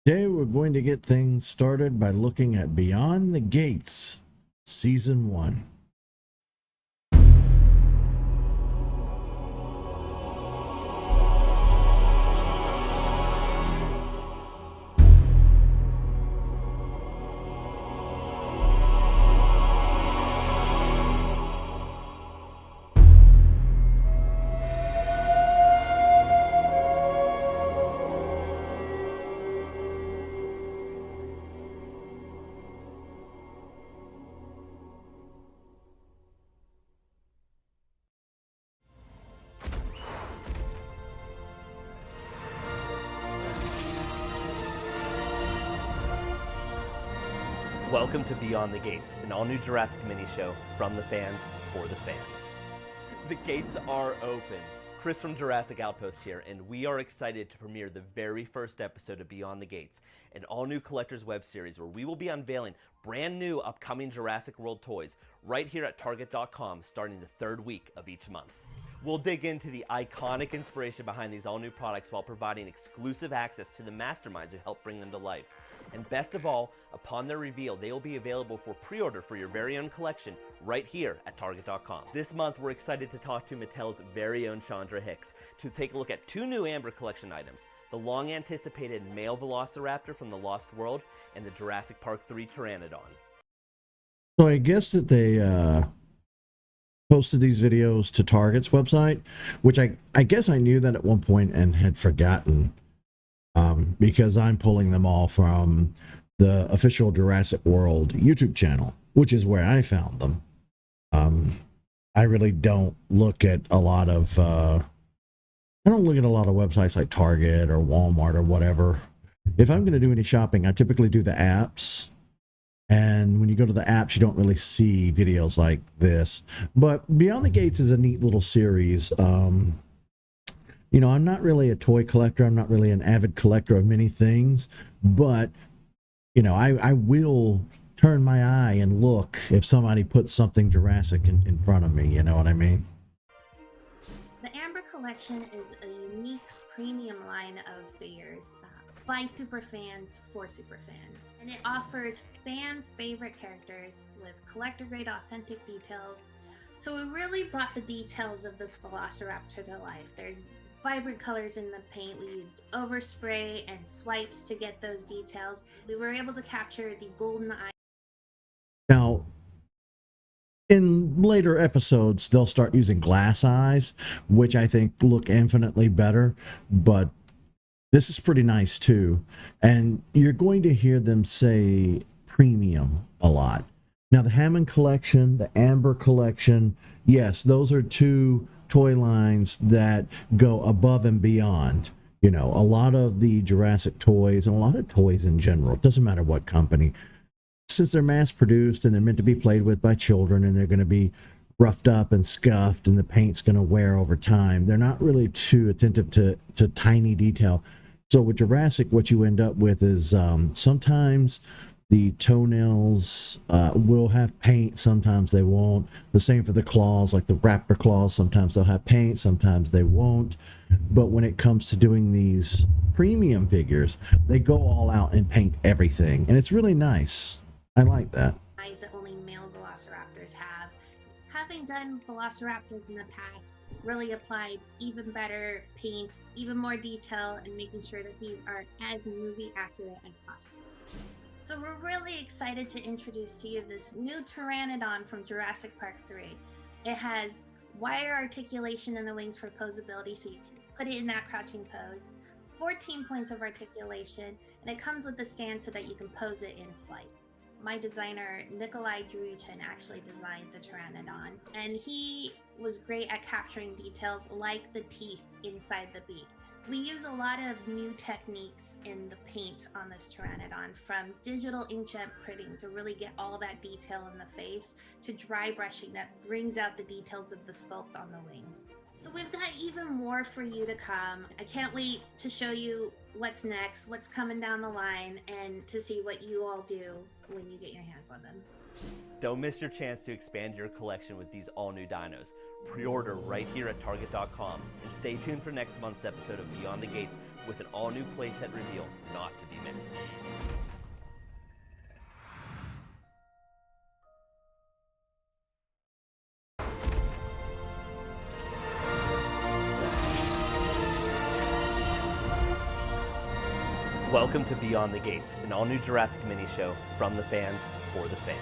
Today we're going to get things started by looking at Beyond the Gates, Season 1. Welcome to Beyond the Gates, an all-new Jurassic mini-show from the fans for the fans. The gates are open. Chris from Jurassic Outpost here, and we are excited to premiere the very first episode of Beyond the Gates, an all-new collector's web series where we will be unveiling brand new upcoming Jurassic World toys right here at Target.com starting the third week of each month. We'll dig into the iconic inspiration behind these all-new products while providing exclusive access to the masterminds who help bring them to life. And best of all, upon their reveal, they will be available for pre-order for your very own collection right here at Target.com. This month, we're excited to talk to Mattel's very own Chandra Hicks to take a look at two new Amber Collection items, the long-anticipated male Velociraptor from the Lost World and the Jurassic Park 3 Pteranodon. So I guess that they posted these videos to Target's website, which I guess I knew that at one point and had forgotten. Because I'm pulling them all from the official Jurassic World YouTube channel, which is where I found them. I really don't look at a lot of websites like Target or Walmart or whatever. If I'm going to do any shopping, I typically do the apps. And when you go to the apps, you don't really see videos like this. But Beyond the Gates is a neat little series. You know, I'm not really a toy collector. I'm not really an avid collector of many things, but, you know, I will turn my eye and look if somebody puts something Jurassic in front of me, you know what I mean? The Amber Collection is a unique premium line of figures by superfans for superfans. And it offers fan favorite characters with collector grade authentic details. So we really brought the details of this Velociraptor to life. There's vibrant colors in the paint. We used overspray and swipes to get those details. We were able to capture the golden eye. Now, in later episodes, they'll start using glass eyes, which I think look infinitely better, but this is pretty nice too. And you're going to hear them say premium a lot. Now, the Hammond Collection, the Amber Collection, yes, those are two toy lines that go above and beyond. You know, a lot of the Jurassic toys and a lot of toys in general, it doesn't matter what company, since they're mass produced and they're meant to be played with by children and they're going to be roughed up and scuffed and the paint's going to wear over time, they're not really too attentive to tiny detail. So with Jurassic, what you end up with is sometimes the toenails will have paint, sometimes they won't. The same for the claws, like the raptor claws. Sometimes they'll have paint, sometimes they won't. But when it comes to doing these premium figures, they go all out and paint everything. And it's really nice. I like that. Eyes that only male Velociraptors have. Having done Velociraptors in the past, really applied even better paint, even more detail, and making sure that these are as movie accurate as possible. So we're really excited to introduce to you this new Pteranodon from Jurassic Park 3. It has wire articulation in the wings for posability, so you can put it in that crouching pose, 14 points of articulation, and it comes with a stand so that you can pose it in flight. My designer, Nikolai Druichin, actually designed the Pteranodon, and he was great at capturing details like the teeth inside the beak. We use a lot of new techniques in the paint on this Pteranodon, from digital inkjet printing to really get all that detail in the face, to dry brushing that brings out the details of the sculpt on the wings. So we've got even more for you to come. I can't wait to show you what's next, what's coming down the line, and to see what you all do when you get your hands on them. Don't miss your chance to expand your collection with these all-new dinos. Pre-order right here at Target.com, and stay tuned for next month's episode of Beyond the Gates with an all-new playset reveal not to be missed. Welcome to Beyond the Gates, an all-new Jurassic mini-show from the fans for the fans.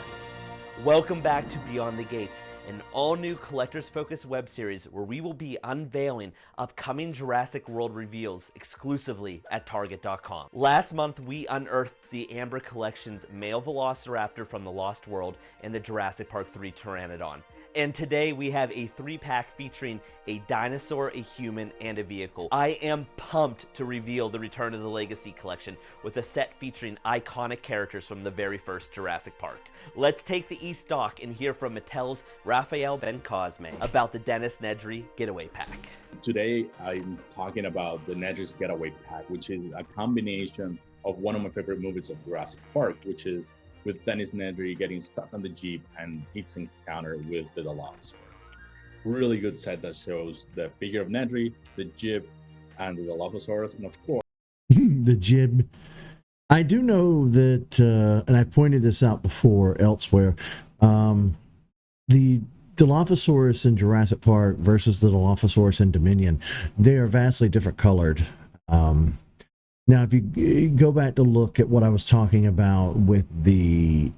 Welcome back to Beyond the Gates, an all-new collectors-focused web series where we will be unveiling upcoming Jurassic World reveals exclusively at Target.com. Last month, we unearthed the Amber Collection's male Velociraptor from the Lost World and the Jurassic Park 3 Pteranodon. And today we have a 3-pack featuring a dinosaur, a human, and a vehicle. I am pumped to reveal the Return of the Legacy collection with a set featuring iconic characters from the very first Jurassic Park. Let's take the East Dock and hear from Mattel's Raphael Ben-Cosme about the Dennis Nedry Getaway Pack. Today I'm talking about the Nedry's Getaway Pack, which is a combination of one of my favorite movies of Jurassic Park, which is with Dennis Nedry getting stuck on the Jeep and its encounter with the Dilophosaurus. Really good set that shows the figure of Nedry, the Jeep, and the Dilophosaurus, and of course, the jib. I do know that, and I pointed this out before elsewhere, the Dilophosaurus in Jurassic Park versus the Dilophosaurus in Dominion, they are vastly different colored. Now, if you go back to look at what I was talking about with the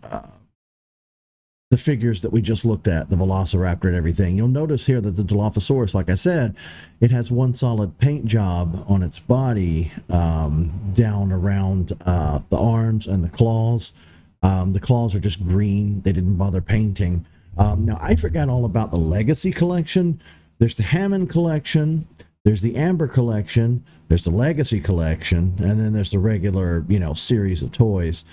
figures that we just looked at, the Velociraptor and everything, you'll notice here that the Dilophosaurus, like I said, it has one solid paint job on its body down around the arms and the claws. The claws are just green. They didn't bother painting. Now, I forgot all about the Legacy collection. There's the Hammond collection. There's the Amber collection, there's the Legacy collection, and then there's the regular, series of toys.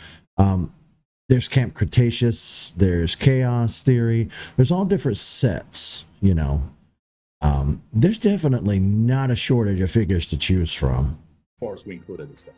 There's Camp Cretaceous, there's Chaos Theory, there's all different sets, There's definitely not a shortage of figures to choose from. of course, we included this stuff.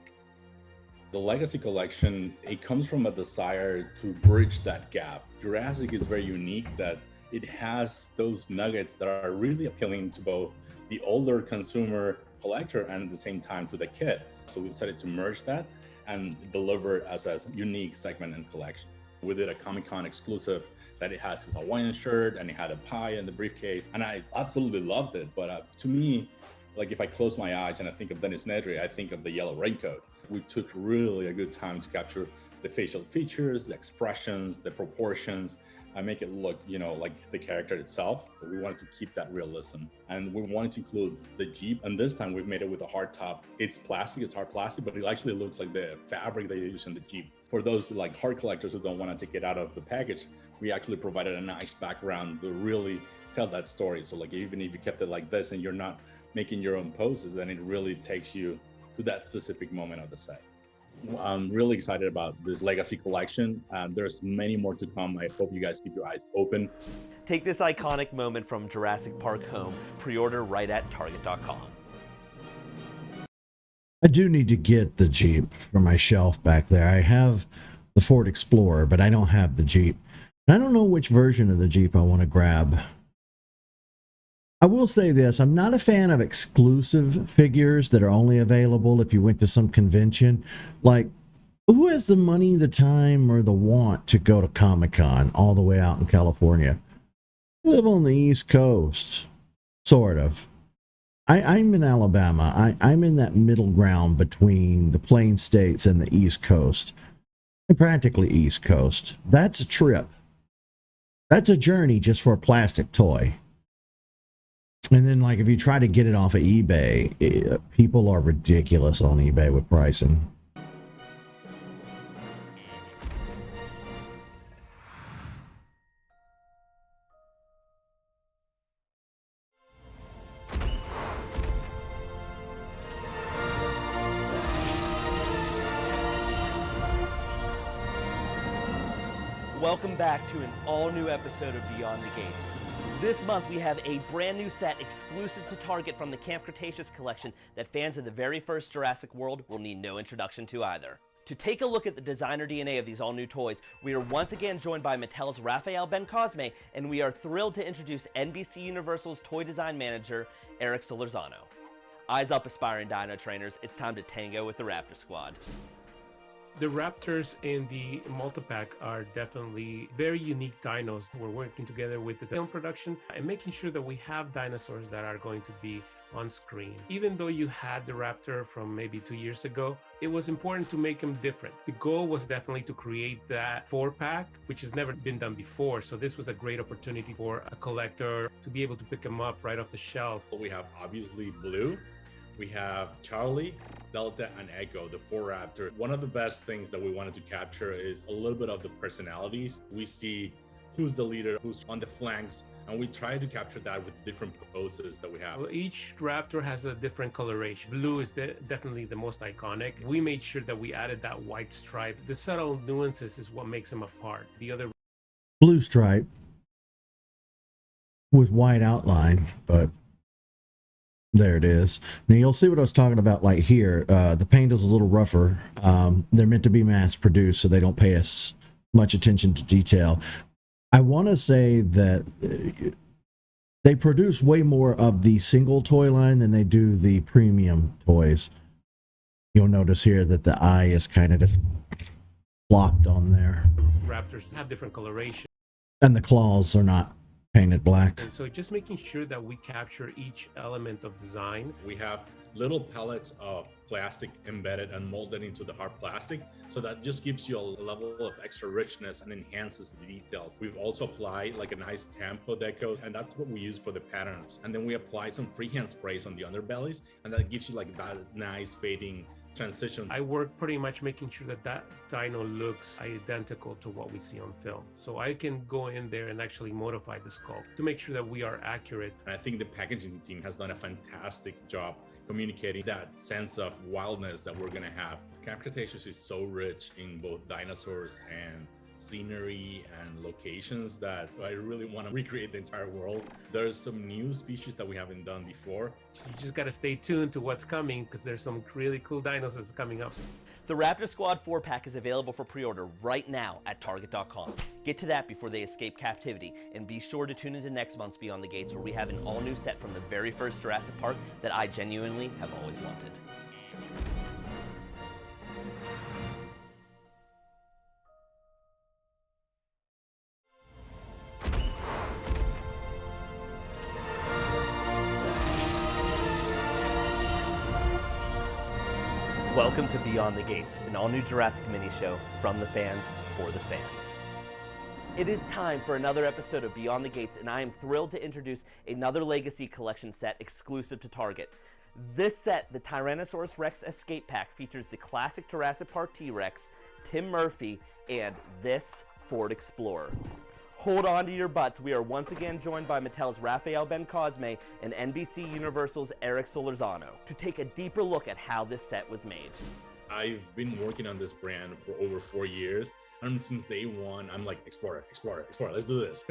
The Legacy collection, it comes from a desire to bridge that gap. Jurassic is very unique that it has those nuggets that are really appealing to both the older consumer collector and at the same time to the kid. So we decided to merge that and deliver as a unique segment and collection. We did a Comic-Con exclusive that it has his Hawaiian shirt and it had a pie in the briefcase, and I absolutely loved it. But to me, like if I close my eyes and I think of Dennis Nedry, I think of the yellow raincoat. We took really a good time to capture the facial features, the expressions, the proportions, and make it look, like the character itself. But we wanted to keep that realism. And we wanted to include the Jeep. And this time we've made it with a hard top. It's plastic, it's hard plastic, but it actually looks like the fabric they use in the Jeep. For those like hard collectors who don't want to take it out of the package, we actually provided a nice background to really tell that story. So like even if you kept it like this and you're not making your own poses, then it really takes you to that specific moment of the set. I'm really excited about this Legacy collection. There's many more to come. I hope you guys keep your eyes open. Take this iconic moment from Jurassic Park home. Pre-order right at Target.com. I do need to get the Jeep for my shelf back there. I have the Ford Explorer, but I don't have the Jeep. And I don't know which version of the Jeep I want to grab. I will say this, I'm not a fan of exclusive figures that are only available if you went to some convention. Like, who has the money, the time, or the want to go to Comic-Con all the way out in California? I live on the East Coast, sort of. I'm in Alabama. I'm in that middle ground between the Plain States and the East Coast. And practically East Coast. That's a trip. That's a journey just for a plastic toy. And then, like, if you try to get it off of eBay, people are ridiculous on eBay with pricing. Welcome back to an all-new episode of Beyond the Gates. This month we have a brand new set exclusive to Target from the Camp Cretaceous collection that fans of the very first Jurassic World will need no introduction to either. To take a look at the designer DNA of these all-new toys, we are once again joined by Mattel's Rafael Ben-Cosme, and we are thrilled to introduce NBC Universal's toy design manager, Eric Solorzano. Eyes up, aspiring dino trainers, it's time to tango with the Raptor Squad. The Raptors in the multipack are definitely very unique dinos. We're working together with the film production and making sure that we have dinosaurs that are going to be on screen. Even though you had the Raptor from maybe 2 years ago, it was important to make them different. The goal was definitely to create that 4-pack, which has never been done before. So this was a great opportunity for a collector to be able to pick them up right off the shelf. We have obviously Blue, we have Charlie, Delta, and Echo, the 4 Raptors. One of the best things that we wanted to capture is a little bit of the personalities. We see who's the leader, who's on the flanks, and we try to capture that with different poses that we have. Well, each Raptor has a different coloration. Blue is definitely the most iconic. We made sure that we added that white stripe. The subtle nuances is what makes them apart. The other Blue stripe with white outline, but there it is. Now you'll see what I was talking about, like here. The paint is a little rougher. They're meant to be mass produced, so they don't pay us much attention to detail. I want to say that they produce way more of the single toy line than they do the premium toys. You'll notice here that the eye is kind of just blocked on there. Raptors have different coloration. And the claws are not painted black. And so just making sure that we capture each element of design. We have little pellets of plastic embedded and molded into the hard plastic, so that just gives you a level of extra richness and enhances the details. We've also applied like a nice tempo deco, and that's what we use for the patterns. And then we apply some freehand sprays on the underbellies, and that gives you like that nice fading transition. I work pretty much making sure that that dino looks identical to what we see on film. So I can go in there and actually modify the sculpt to make sure that we are accurate. And I think the packaging team has done a fantastic job communicating that sense of wildness that we're gonna have. Camp Cretaceous is so rich in both dinosaurs and scenery and locations that I really want to recreate the entire world. There's some new species that we haven't done before. You just got to stay tuned to what's coming, because there's some really cool dinos that's coming up. The Raptor Squad 4-pack is available for pre-order right now at Target.com. Get to that before they escape captivity, and be sure to tune into next month's Beyond the Gates, where we have an all-new set from the very first Jurassic Park that I genuinely have always wanted. Welcome to Beyond the Gates, an all-new Jurassic mini-show from the fans for the fans. It is time for another episode of Beyond the Gates, and I am thrilled to introduce another Legacy Collection set exclusive to Target. This set, the Tyrannosaurus Rex Escape Pack, features the classic Jurassic Park T-Rex, Tim Murphy, and this Ford Explorer. Hold on to your butts. We are once again joined by Mattel's Rafael Ben-Cosme and NBC Universal's Eric Solorzano to take a deeper look at how this set was made. I've been working on this brand for over 4 years, and since day one, I'm like, Explorer, let's do this.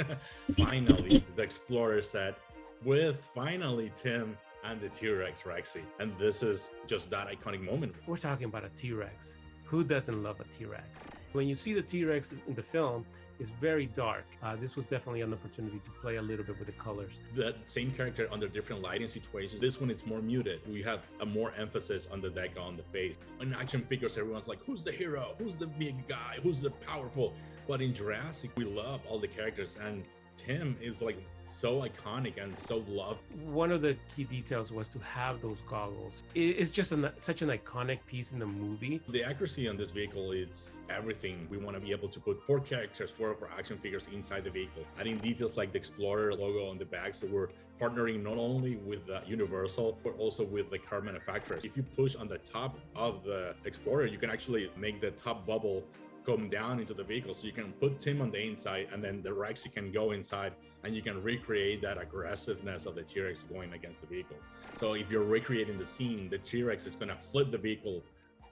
Finally, the Explorer set with finally Tim and the T-Rex Rexy. And this is just that iconic moment. We're talking about a T-Rex. Who doesn't love a T-Rex? When you see the T-Rex in the film, it's very dark. This was definitely an opportunity to play a little bit with the colors. The same character under different lighting situations. This one, it's more muted. We have a more emphasis on the deca, on the face. In action figures, everyone's like, who's the hero? Who's the big guy? Who's the powerful? But in Jurassic, we love all the characters, and Tim is like so iconic and so loved. One of the key details was to have those goggles. It's just such an iconic piece in the movie. The accuracy on this vehicle, it's everything. We want to be able to put 4 characters, 4 of our action figures inside the vehicle, adding details like the Explorer logo on the back. So we're partnering not only with Universal, but also with the car manufacturers. If you push on the top of the Explorer, you can actually make the top bubble come down into the vehicle, so you can put Tim on the inside, and then the Rexy can go inside, and you can recreate that aggressiveness of the T-Rex going against the vehicle. So if you're recreating the scene, the T-Rex is going to flip the vehicle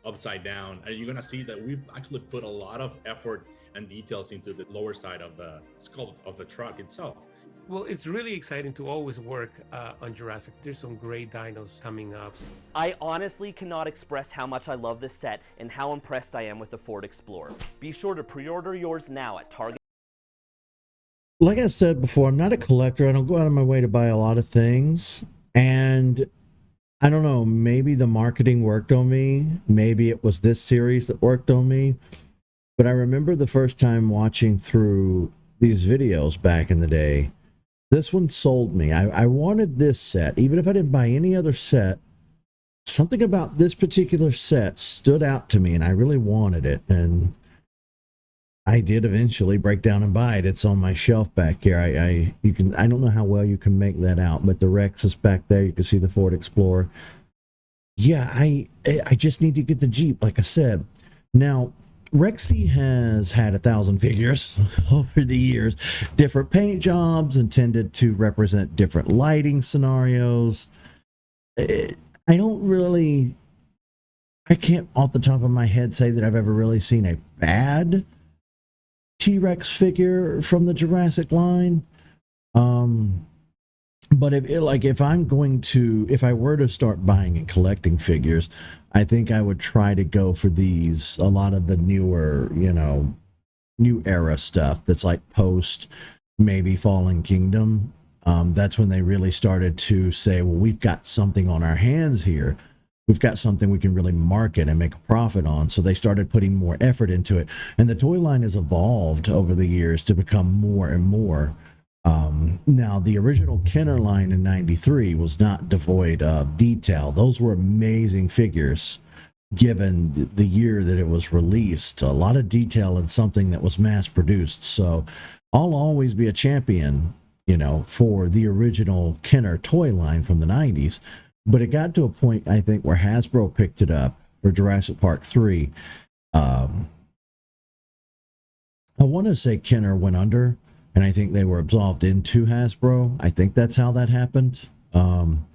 upside down, and you're going to see that we've actually put a lot of effort and details into the lower side of the sculpt of the truck itself. Well, it's really exciting to always work on Jurassic. There's some great dinos coming up. I honestly cannot express how much I love this set and how impressed I am with the Ford Explorer. Be sure to pre-order yours now at Target. Like I said before, I'm not a collector. I don't go out of my way to buy a lot of things. And I don't know, maybe the marketing worked on me. Maybe it was this series that worked on me. But I remember the first time watching through these videos back in the day, this one sold me. I wanted this set. Even if I didn't buy any other set, something about this particular set stood out to me, and I really wanted it. And I did eventually break down and buy it. It's on my shelf back here. I don't know how well you can make that out, but the Rex is back there. You can see the Ford Explorer. Yeah, I just need to get the Jeep, like I said. Now, Rexy has had 1,000 figures over the years, different paint jobs intended to represent different lighting scenarios. I can't off the top of my head say that I've ever really seen a bad T-Rex figure from the Jurassic line. But if I were to start buying and collecting figures, I think I would try to go for a lot of the newer, new era stuff that's like post maybe Fallen Kingdom. That's when they really started to say, well, we've got something on our hands here. We've got something we can really market and make a profit on. So they started putting more effort into it. And the toy line has evolved over the years to become more and more. Now, the original Kenner line in '93 was not devoid of detail. Those were amazing figures, given the year that it was released. A lot of detail in something that was mass produced. So I'll always be a champion, for the original Kenner toy line from the '90s. But it got to a point, I think, where Hasbro picked it up for Jurassic Park 3. I want to say Kenner went under, and I think they were absolved into Hasbro. I think that's how that happened. And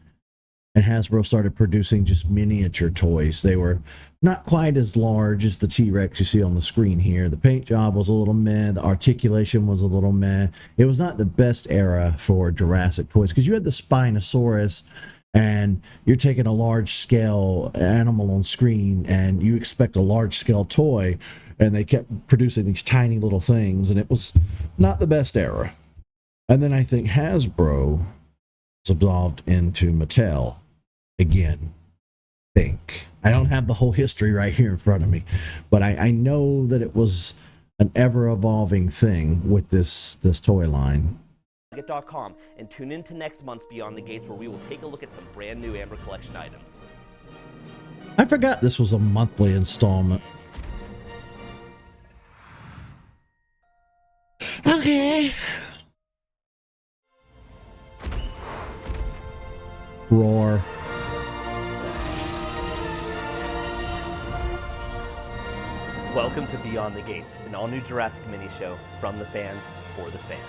Hasbro started producing just miniature toys. They were not quite as large as the T-Rex you see on the screen here. The paint job was a little meh. The articulation was a little meh. It was not the best era for Jurassic toys, because you had the Spinosaurus, and you're taking a large scale animal on screen and you expect a large scale toy, and they kept producing these tiny little things, and it was not the best era. And then I think Hasbro was absolved into Mattel again. I don't have the whole history right here in front of me, but I know that it was an ever evolving thing with this toy line. Target.com and tune in to next month's Beyond the Gates, where we will take a look at some brand new Amber Collection items. I forgot this was a monthly installment. Okay. Roar. Welcome to Beyond the Gates, an all-new Jurassic mini show from the fans for the fans.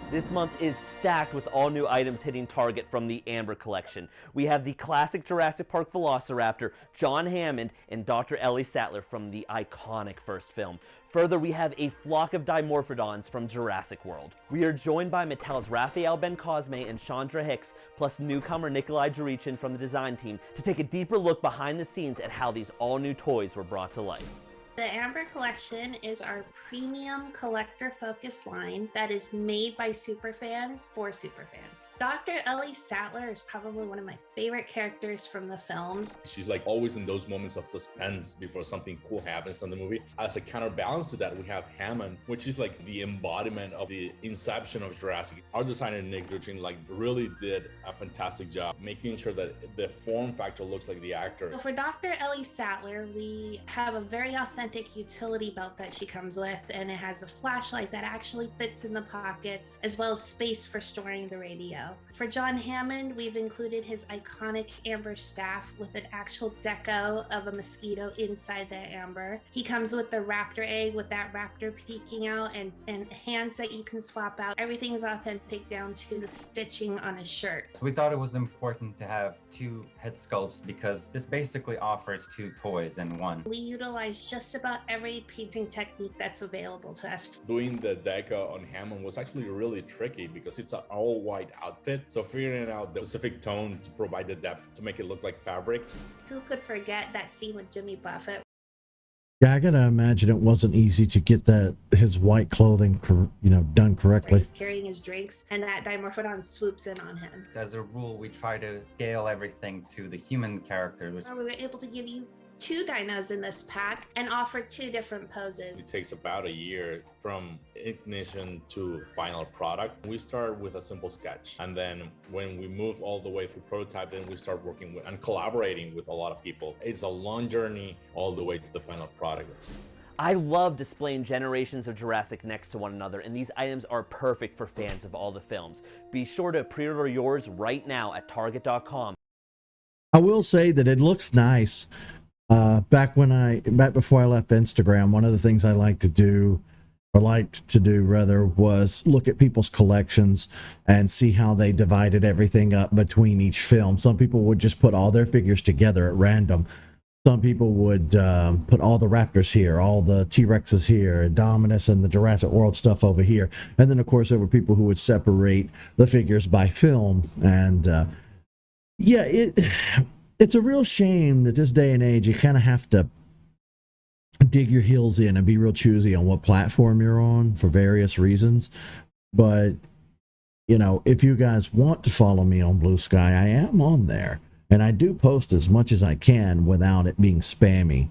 This month is stacked with all new items hitting Target from the Amber Collection. We have the classic Jurassic Park Velociraptor, John Hammond, and Dr. Ellie Sattler from the iconic first film. Further, we have a flock of Dimorphodons from Jurassic World. We are joined by Mattel's Raphael Ben-Cosme and Chandra Hicks, plus newcomer Nikolai Jurichin from the design team, to take a deeper look behind the scenes at how these all-new toys were brought to life. The Amber Collection is our premium collector-focused line that is made by superfans for superfans. Dr. Ellie Sattler is probably one of my favorite characters from the films. She's like always in those moments of suspense before something cool happens in the movie. As a counterbalance to that, we have Hammond, which is like the embodiment of the inception of Jurassic. Our designer Nick Duchin really did a fantastic job making sure that the form factor looks like the actor. So for Dr. Ellie Sattler, we have a very authentic utility belt that she comes with, and it has a flashlight that actually fits in the pockets, as well as space for storing the radio. For John Hammond, we've included his iconic amber staff with an actual deco of a mosquito inside the amber. He comes with the raptor egg with that raptor peeking out, and hands that you can swap out. Everything is authentic down to the stitching on his shirt. So we thought it was important to have two head sculpts because this basically offers two toys in one. We utilize just about every painting technique that's available to us. Doing the deca on Hammond was actually really tricky because it's an all-white outfit. So figuring out the specific tone to provide the depth to make it look like fabric. Who could forget that scene with Jimmy Buffett? Yeah, I gotta imagine it wasn't easy to get his white clothing, done correctly. He's carrying his drinks, and that Dimorphodon swoops in on him. As a rule, we try to scale everything to the human character, which We were able to give you 2 dinos in this pack and offer 2 different poses. It takes about a year from ignition to final product. We start with a simple sketch, and then when we move all the way through prototype, then we start working with and collaborating with a lot of people. It's a long journey all the way to the final product. I love displaying generations of Jurassic next to one another, and these items are perfect for fans of all the films. Be sure to pre-order yours right now at Target.com. I will say that it looks nice. Back before I left Instagram, one of the things I liked to do was look at people's collections and see how they divided everything up between each film. Some people would just put all their figures together at random. Some people would put all the Raptors here, all the T-Rexes here, Dominus and the Jurassic World stuff over here. And then, of course, there were people who would separate the figures by film. And it's a real shame that this day and age, you kind of have to dig your heels in and be real choosy on what platform you're on for various reasons. But, if you guys want to follow me on Blue Sky, I am on there. And I do post as much as I can without it being spammy.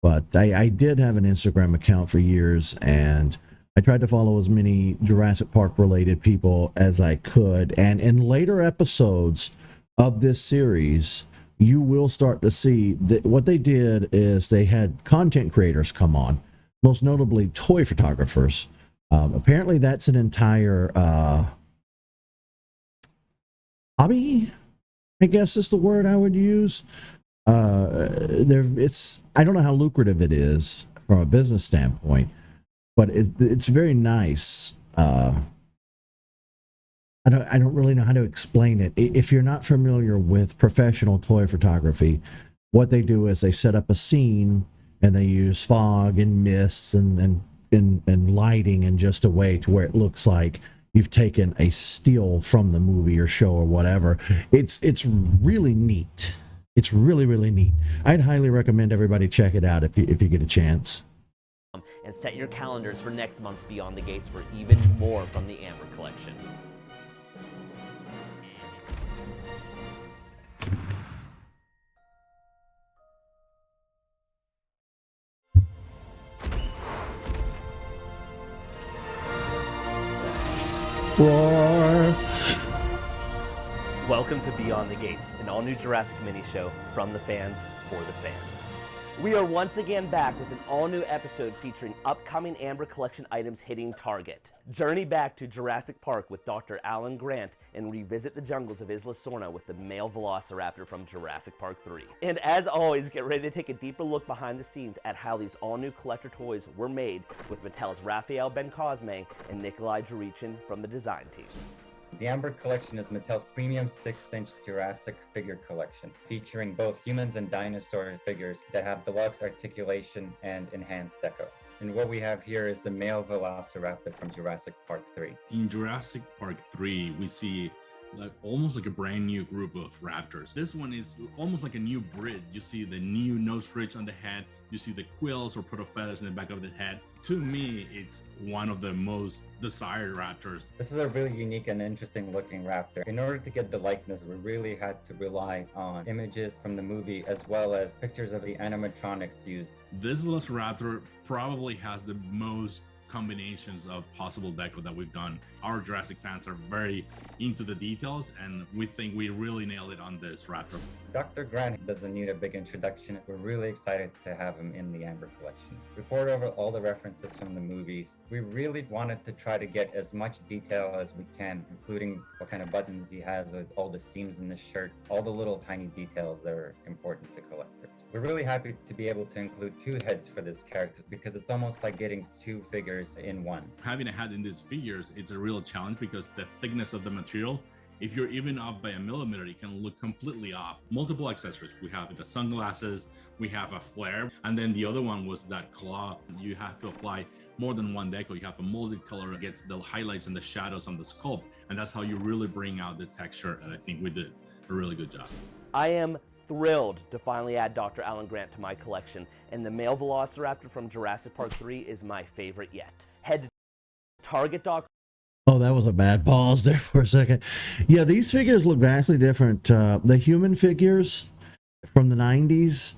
But I did have an Instagram account for years, and I tried to follow as many Jurassic Park related people as I could. And in later episodes of this series, you will start to see that what they did is they had content creators come on, most notably toy photographers. Apparently that's an entire hobby, I guess is the word I would use. I don't know how lucrative it is from a business standpoint, but it's very nice. I don't really know how to explain it. If you're not familiar with professional toy photography, what they do is they set up a scene and they use fog and mists and lighting in just a way to where it looks like you've taken a still from the movie or show or whatever. It's really neat. It's really, really neat. I'd highly recommend everybody check it out if you get a chance. And set your calendars for next month's Beyond the Gates for even more from the Amber Collection. Roar! Welcome to Beyond the Gates, an all-new Jurassic mini-show from the fans for the fans. We are once again back with an all-new episode featuring upcoming Amber Collection items hitting Target. Journey back to Jurassic Park with Dr. Alan Grant and revisit the jungles of Isla Sorna with the male Velociraptor from Jurassic Park 3. And as always, get ready to take a deeper look behind the scenes at how these all-new collector toys were made with Mattel's Raphael Ben-Cosme and Nikolai Jurichin from the design team. The Amber Collection is Mattel's premium 6-inch Jurassic figure collection, featuring both humans and dinosaur figures that have deluxe articulation and enhanced deco. And what we have here is the male Velociraptor from Jurassic Park 3. In Jurassic Park 3, we see almost like a brand new group of raptors. This one is almost like a new breed. You see the new nose ridge on the head. You see the quills or protofeathers in the back of the head. To me, it's one of the most desired raptors. This is a really unique and interesting looking raptor. In order to get the likeness, we really had to rely on images from the movie as well as pictures of the animatronics used. This Velociraptor probably has the most combinations of possible deco that we've done. Our Jurassic fans are very into the details, and we think we really nailed it on this raptor. Dr. Grant doesn't need a big introduction. We're really excited to have him in the Amber Collection. We poured over all the references from the movies. We really wanted to try to get as much detail as we can, including what kind of buttons he has, with all the seams in the shirt, all the little tiny details that are important to collectors. We're really happy to be able to include 2 heads for this character because it's almost like getting 2 figures in one. Having a head in these figures, it's a real challenge because the thickness of the material If you're even off by a millimeter, it can look completely off. Multiple accessories. We have the sunglasses, we have a flare, and then the other one was that claw. You have to apply more than one decal. You have a molded color that gets the highlights and the shadows on the sculpt, and that's how you really bring out the texture, and I think we did a really good job. I am thrilled to finally add Dr. Alan Grant to my collection, and the male Velociraptor from Jurassic Park 3 is my favorite yet. Head to Target.com. Oh, that was a bad pause there for a second. Yeah, these figures look vastly different. The human figures from the 90s,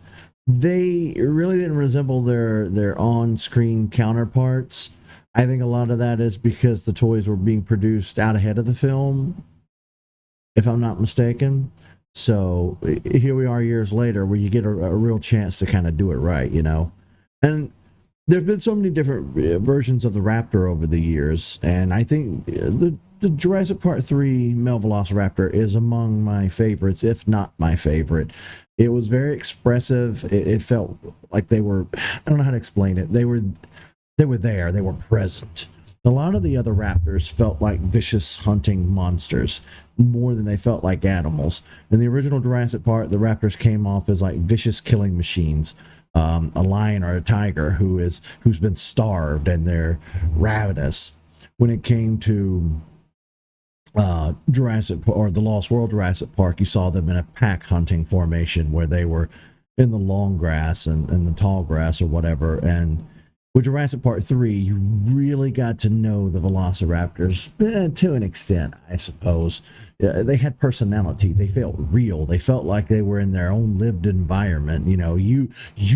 they really didn't resemble their on-screen counterparts. I think a lot of that is because the toys were being produced out ahead of the film, if I'm not mistaken. So here we are years later where you get a real chance to kind of do it right, you know. And there's been so many different versions of the Raptor over the years, and I think the Jurassic Park 3 male Velociraptor is among my favorites, if not my favorite. It was very expressive. It felt like they were, I don't know how to explain it. They were there. They were present. A lot of the other Raptors felt like vicious hunting monsters more than they felt like animals. In the original Jurassic Park, the Raptors came off as like vicious killing machines. A lion or a tiger who's been starved and they're ravenous. When it came to Jurassic or the Lost World Jurassic Park, you saw them in a pack hunting formation where they were in the long grass and the tall grass or whatever. And with Jurassic Park 3, you really got to know the Velociraptors to an extent, I suppose. They had personality. They felt real. They felt like they were in their own lived environment. You know, you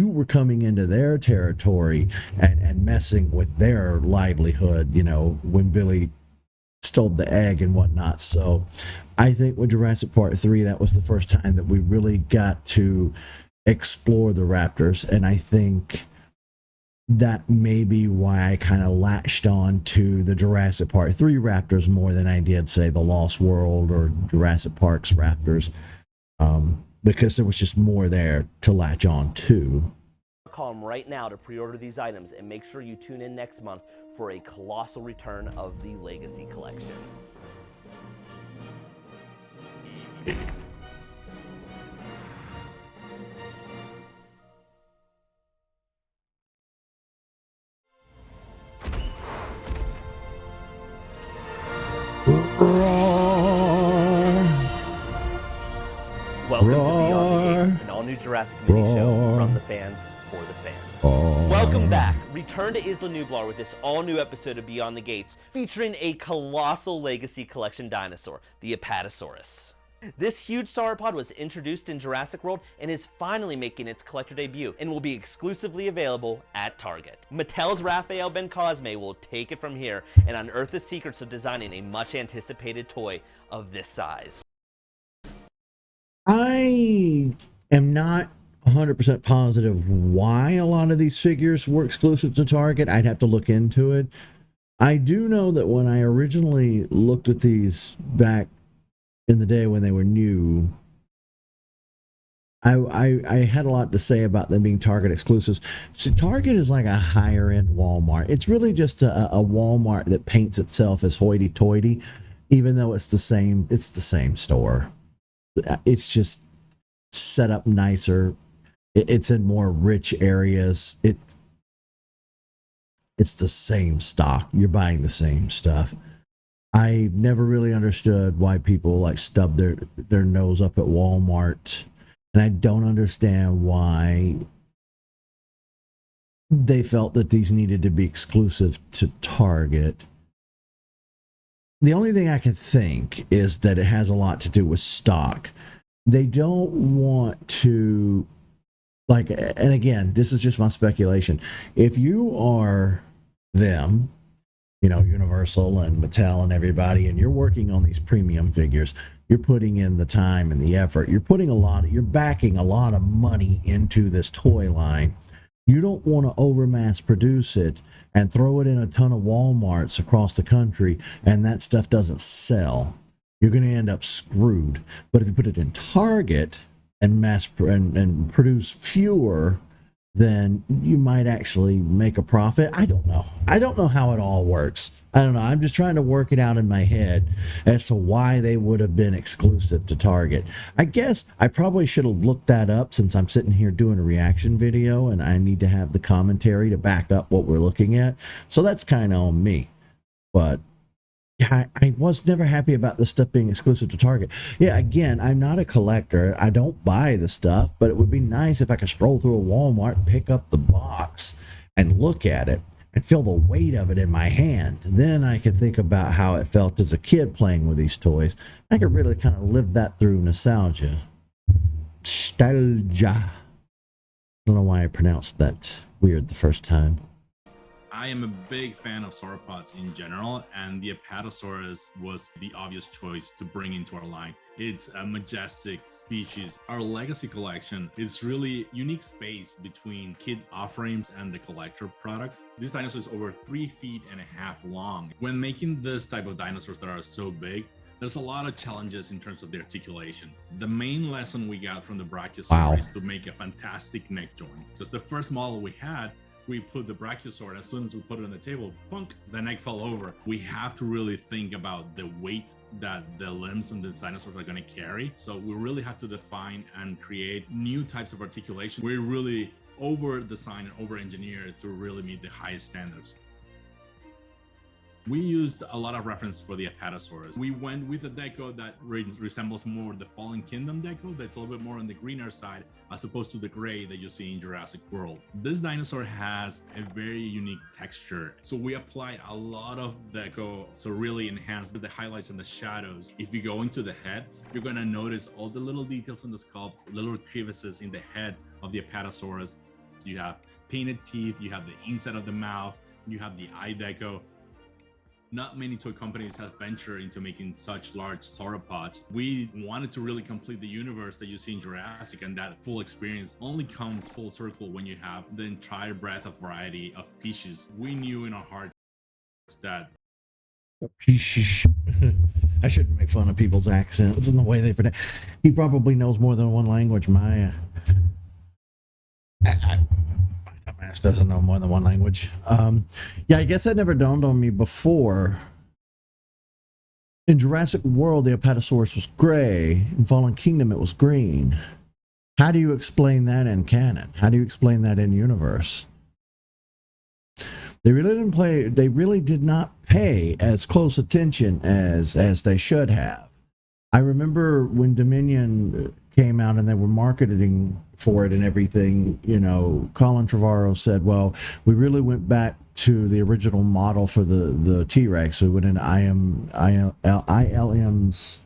were coming into their territory and messing with their livelihood, you know, when Billy stole the egg and whatnot. So I think with Jurassic Park 3, that was the first time that we really got to explore the Raptors. And I think that may be why I kind of latched on to the Jurassic Park 3 Raptors more than I did, say, the Lost World or Jurassic Park's Raptors, because there was just more there to latch on to. Call them right now to pre-order these items, and make sure you tune in next month for a colossal return of the Legacy Collection. Welcome to Beyond the Gates, an all-new Jurassic mini show from the fans for the fans. Welcome back. Return to Isla Nublar with this all-new episode of Beyond the Gates, featuring a colossal Legacy Collection dinosaur, the Apatosaurus. This huge sauropod was introduced in Jurassic World and is finally making its collector debut and will be exclusively available at Target. Mattel's Raphael Ben Cosme will take it from here and unearth the secrets of designing a much-anticipated toy of this size. I am not 100% positive why a lot of these figures were exclusive to Target. I'd have to look into it. I do know that when I originally looked at these back in the day when they were new, I had a lot to say about them being Target exclusives. So Target is like a higher end Walmart. It's really just a Walmart that paints itself as hoity-toity, even though it's the same store. It's just set up nicer. It's in more rich areas. It's the same stock. You're buying the same stuff. I never really understood why people like stub their nose up at Walmart, and I don't understand why they felt that these needed to be exclusive to Target. The only thing I can think is that it has a lot to do with stock. They don't want to, like, and again, this is just my speculation. If you are them, you know, Universal and Mattel and everybody, and you're working on these premium figures, you're putting in the time and the effort, you're backing a lot of money into this toy line. You don't want to over mass produce it and throw it in a ton of Walmarts across the country and that stuff doesn't sell. You're going to end up screwed. But if you put it in Target and and produce fewer then you might actually make a profit. I don't know. I don't know how it all works. I don't know. I'm just trying to work it out in my head as to why they would have been exclusive to Target. I guess I probably should have looked that up, since I'm sitting here doing a reaction video and I need to have the commentary to back up what we're looking at. So that's kind of on me. But yeah, I was never happy about this stuff being exclusive to Target. Yeah, again, I'm not a collector. I don't buy the stuff, but it would be nice if I could stroll through a Walmart, pick up the box, and look at it and feel the weight of it in my hand. Then I could think about how it felt as a kid playing with these toys. I could really kind of live that through nostalgia. Nostalgia. I don't know why I pronounced that weird the first time. I am a big fan of sauropods in general, and the Apatosaurus was the obvious choice to bring into our line. It's a majestic species. Our legacy collection is really unique space between kid off-frames and the collector products. This dinosaur is over 3.5 feet long. When making this type of dinosaurs that are so big, there's a lot of challenges in terms of the articulation. The main lesson we got from the Brachiosaur is to make a fantastic neck joint. Because the first model we had, we put the Brachiosaur, and as soon as we put it on the table, punk, the neck fell over. We have to really think about the weight that the limbs and the dinosaurs are going to carry. So we really have to define and create new types of articulation. We really over design and over engineer to really meet the highest standards. We used a lot of reference for the Apatosaurus. We went with a deco that resembles more the Fallen Kingdom deco, that's a little bit more on the greener side, as opposed to the gray that you see in Jurassic World. This dinosaur has a very unique texture, so we applied a lot of deco to really enhance the highlights and the shadows. If you go into the head, you're going to notice all the little details in the sculpt, little crevices in the head of the Apatosaurus. You have painted teeth, you have the inside of the mouth, you have the eye deco. Not many toy companies have ventured into making such large sauropods. We wanted to really complete the universe that you see in Jurassic, and that full experience only comes full circle when you have the entire breadth of variety of species. We knew in our hearts that I shouldn't make fun of people's accents and the way they pronounce. He probably knows more than one language. My dumbass doesn't know more than one language. Yeah, I guess that never dawned on me before. In Jurassic World, the Apatosaurus was gray. In Fallen Kingdom, it was green. How do you explain that in canon? How do you explain that in universe? They really did not pay as close attention as they should have. I remember when Dominion came out and they were marketing for it and everything, you know, Colin Trevorrow said, well, we really went back to the original model for the T-Rex. So we went into ILM's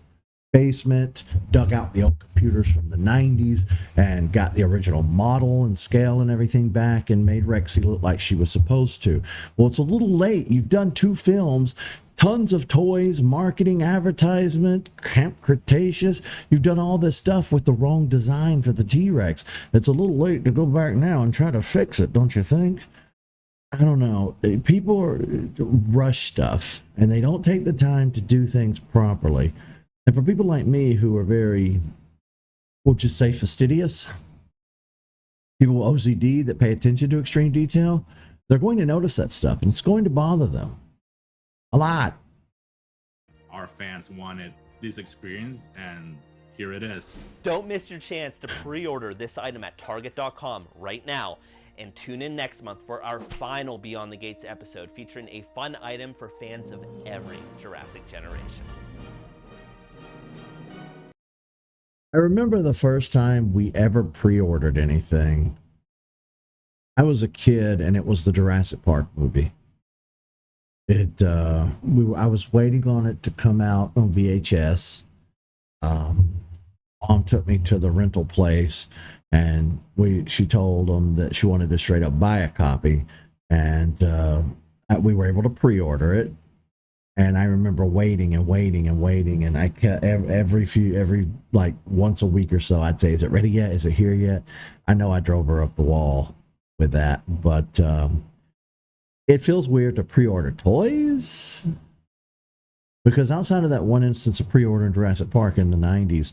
basement, dug out the old computers from the 90s and got the original model and scale and everything back and made Rexy look like she was supposed to. Well, it's a little late. You've done 2 films, tons of toys, marketing, advertisement, Camp Cretaceous. You've done all this stuff with the wrong design for the T-Rex. It's a little late to go back now and try to fix it, don't you think? I don't know. People rush stuff and they don't take the time to do things properly. And for people like me who are very, we'll just say fastidious, people with OCD that pay attention to extreme detail, they're going to notice that stuff and it's going to bother them a lot. our fans wanted this experience, and here it is. Don't miss your chance to pre-order this item at Target.com right now, and tune in next month for our final Beyond the Gates episode featuring a fun item for fans of every Jurassic generation. I remember the first time we ever pre-ordered anything. I was a kid and it was the Jurassic Park movie. I was waiting on it to come out on VHS. Mom took me to the rental place and she told them that she wanted to straight up buy a copy, and we were able to pre-order it. And I remember waiting, and I kept every like once a week or so, I'd say, is it ready yet? Is it here yet? I know I drove her up the wall with that, but it feels weird to pre-order toys, because outside of that one instance of pre-ordering Jurassic Park in the 90s,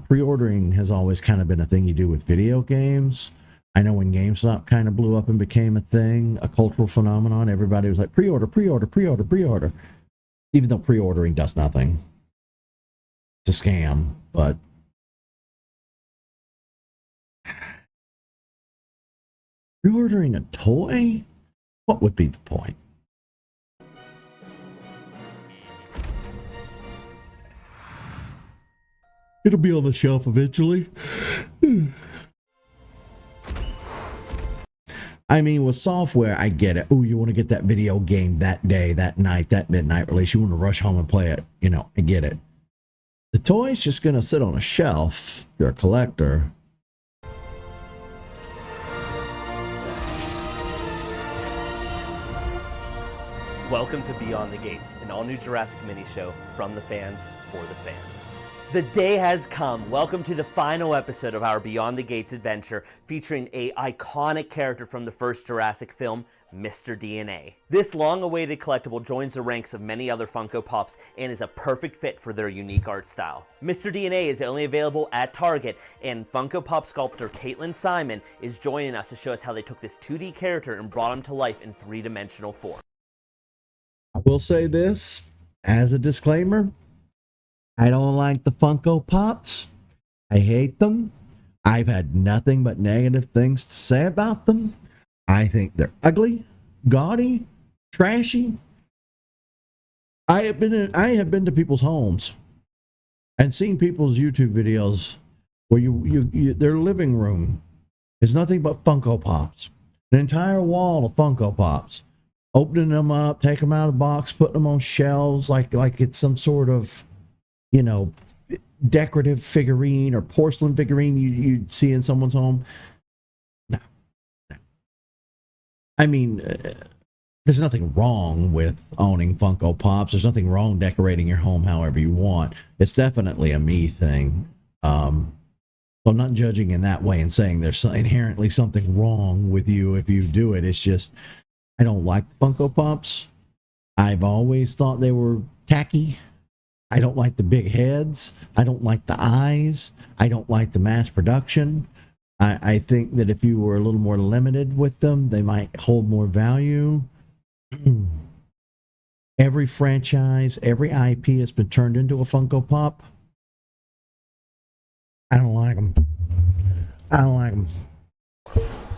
pre-ordering has always kind of been a thing you do with video games, I know when GameStop kind of blew up and became a thing, a cultural phenomenon, everybody was like, pre-order, pre-order, pre-order, pre-order. Even though pre-ordering does nothing. It's a scam, but pre-ordering a toy? What would be the point? It'll be on the shelf eventually. I mean, with software, I get it. Oh, you want to get that video game that day, that night, that midnight release. You want to rush home and play it. You know, I get it. The toy's just going to sit on a shelf if you're a collector. Welcome to Beyond the Gates, an all-new Jurassic mini show from the fans for the fans. The day has come. Welcome to the final episode of our Beyond the Gates adventure, featuring an iconic character from the first Jurassic film, Mr. DNA. This long-awaited collectible joins the ranks of many other Funko Pops and is a perfect fit for their unique art style. Mr. DNA is only available at Target, and Funko Pop sculptor Caitlin Simon is joining us to show us how they took this 2D character and brought him to life in three-dimensional form. I will say this as a disclaimer. I don't like the Funko Pops. I hate them. I've had nothing but negative things to say about them. I think they're ugly, gaudy, trashy. I have been to people's homes and seen people's YouTube videos where their living room is nothing but Funko Pops. An entire wall of Funko Pops. Opening them up, take them out of the box, putting them on shelves like it's some sort of, you know, decorative figurine or porcelain figurine you'd see in someone's home. No. I mean, there's nothing wrong with owning Funko Pops. There's nothing wrong decorating your home however you want. It's definitely a me thing. So I'm not judging in that way and saying there's inherently something wrong with you if you do it. It's just, I don't like the Funko Pops. I've always thought they were tacky. I don't like the big heads. I don't like the eyes. I don't like the mass production. I think that if you were a little more limited with them, they might hold more value. Every franchise, every IP has been turned into a Funko Pop. I don't like them. I don't like them.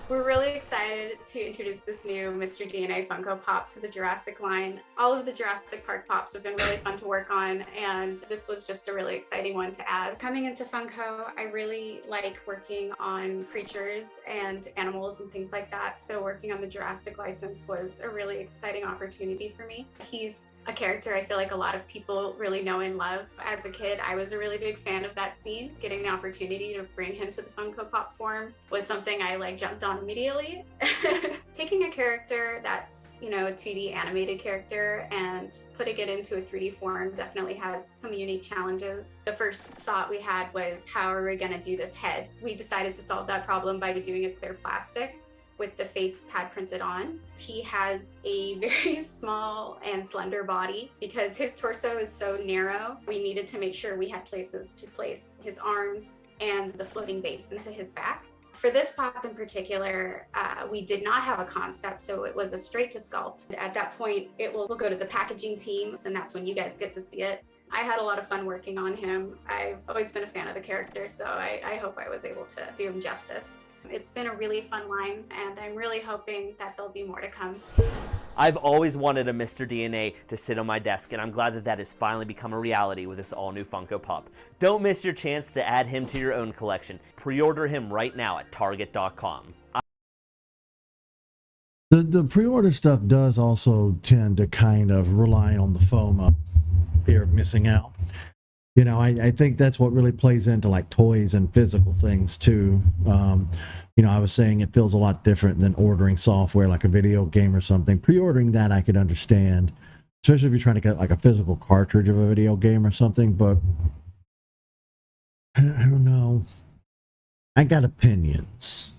We're really excited to introduce this new Mr. DNA Funko Pop to the Jurassic line. All of the Jurassic Park Pops have been really fun to work on, and this was just a really exciting one to add. Coming into Funko, I really like working on creatures and animals and things like that, so working on the Jurassic license was a really exciting opportunity for me. He's a character I feel like a lot of people really know and love. As a kid, I was a really big fan of that scene. Getting the opportunity to bring him to the Funko Pop form was something I jumped on immediately. Taking a character that's, you know, a 2D animated character and putting it into a 3D form definitely has some unique challenges. The first thought we had was, how are we going to do this head? We decided to solve that problem by doing a clear plastic with the face pad printed on. He has a very small and slender body. Because his torso is so narrow, we needed to make sure we had places to place his arms and the floating base into his back. For this pop in particular, we did not have a concept, so it was a straight to sculpt. At that point, we'll go to the packaging team, and that's when you guys get to see it. I had a lot of fun working on him. I've always been a fan of the character, so I hope I was able to do him justice. It's been a really fun line, and I'm really hoping that there'll be more to come. I've always wanted a Mr. DNA to sit on my desk, and I'm glad that has finally become a reality with this all-new Funko Pop. Don't miss your chance to add him to your own collection. Pre-order him right now at Target.com. The pre-order stuff does also tend to kind of rely on the FOMO, fear of missing out. You know, I think that's what really plays into like toys and physical things too. You know, I was saying it feels a lot different than ordering software like a video game or something. Pre-ordering that I could understand, especially if you're trying to get like a physical cartridge of a video game or something, but I don't know. I got opinions.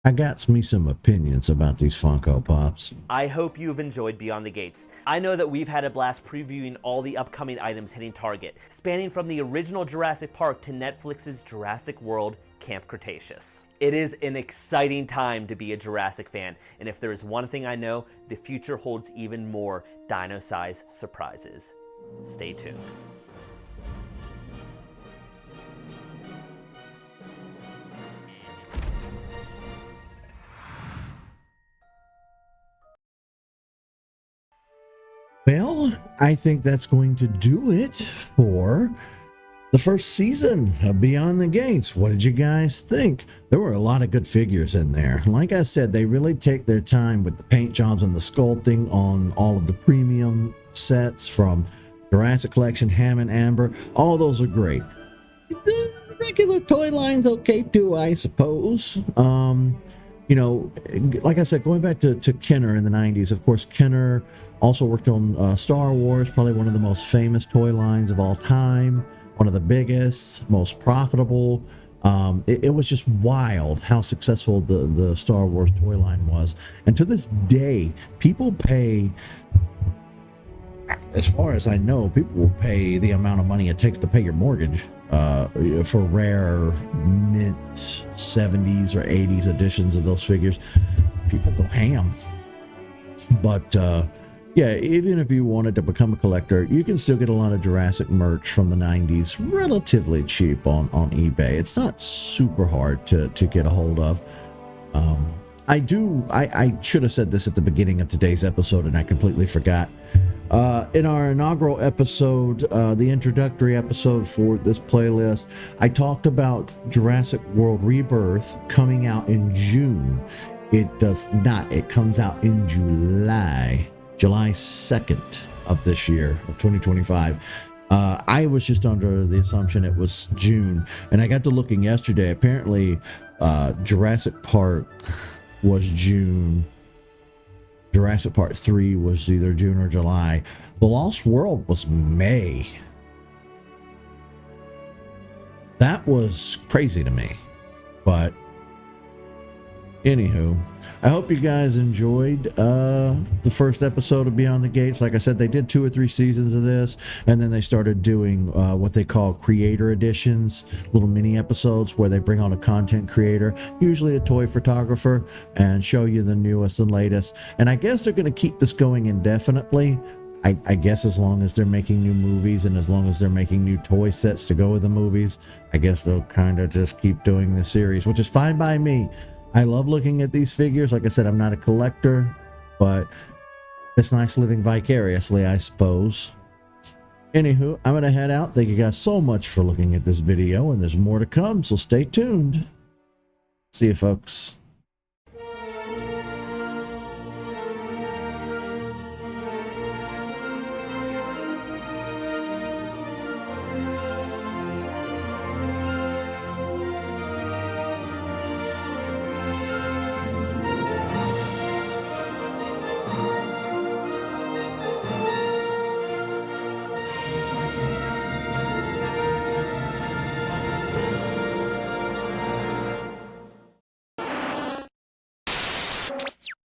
I got me some opinions about these Funko Pops. I hope you've enjoyed Beyond the Gates. I know that we've had a blast previewing all the upcoming items hitting Target, spanning from the original Jurassic Park to Netflix's Jurassic World Camp Cretaceous. It is an exciting time to be a Jurassic fan, and if there is one thing I know, the future holds even more dino-size surprises. Stay tuned. Well, I think that's going to do it for the first season of Beyond the Gates. What did you guys think? There were a lot of good figures in there. Like I said, they really take their time with the paint jobs and the sculpting on all of the premium sets from Jurassic Collection, Ham and Amber. All those are great. The regular toy line's okay too, I suppose. You know, like I said, going back to Kenner in the 90s, of course, Kenner also worked on Star Wars, probably one of the most famous toy lines of all time, one of the biggest, most profitable. It was just wild how successful the Star Wars toy line was. And to this day, people pay, as far as I know, people will pay the amount of money it takes to pay your mortgage for rare mint 70s or 80s editions of those figures. People go ham. But yeah, even if you wanted to become a collector, you can still get a lot of Jurassic merch from the 90s relatively cheap on eBay. It's not super hard to get a hold of. I should have said this at the beginning of today's episode and I completely forgot. In our inaugural episode, the introductory episode for this playlist, I talked about Jurassic World Rebirth coming out in June. It does not. It comes out in July 2nd of this year, of 2025. I was just under the assumption it was June, and I got to looking yesterday. Apparently, Jurassic Park was June. Jurassic Park 3 was either June or July. The Lost World was May. That was crazy to me. But anywho, I hope you guys enjoyed the first episode of Beyond the Gates. Like I said, they did 2 or 3 seasons of this, and then they started doing what they call creator editions, little mini episodes where they bring on a content creator, usually a toy photographer, and show you the newest and latest. And I guess they're going to keep this going indefinitely. I guess as long as they're making new movies and as long as they're making new toy sets to go with the movies, I guess they'll kind of just keep doing the series, which is fine by me. I love looking at these figures. Like I said, I'm not a collector, but it's nice living vicariously, I suppose. Anywho, I'm going to head out. Thank you guys so much for looking at this video, and there's more to come, so stay tuned. See you, folks.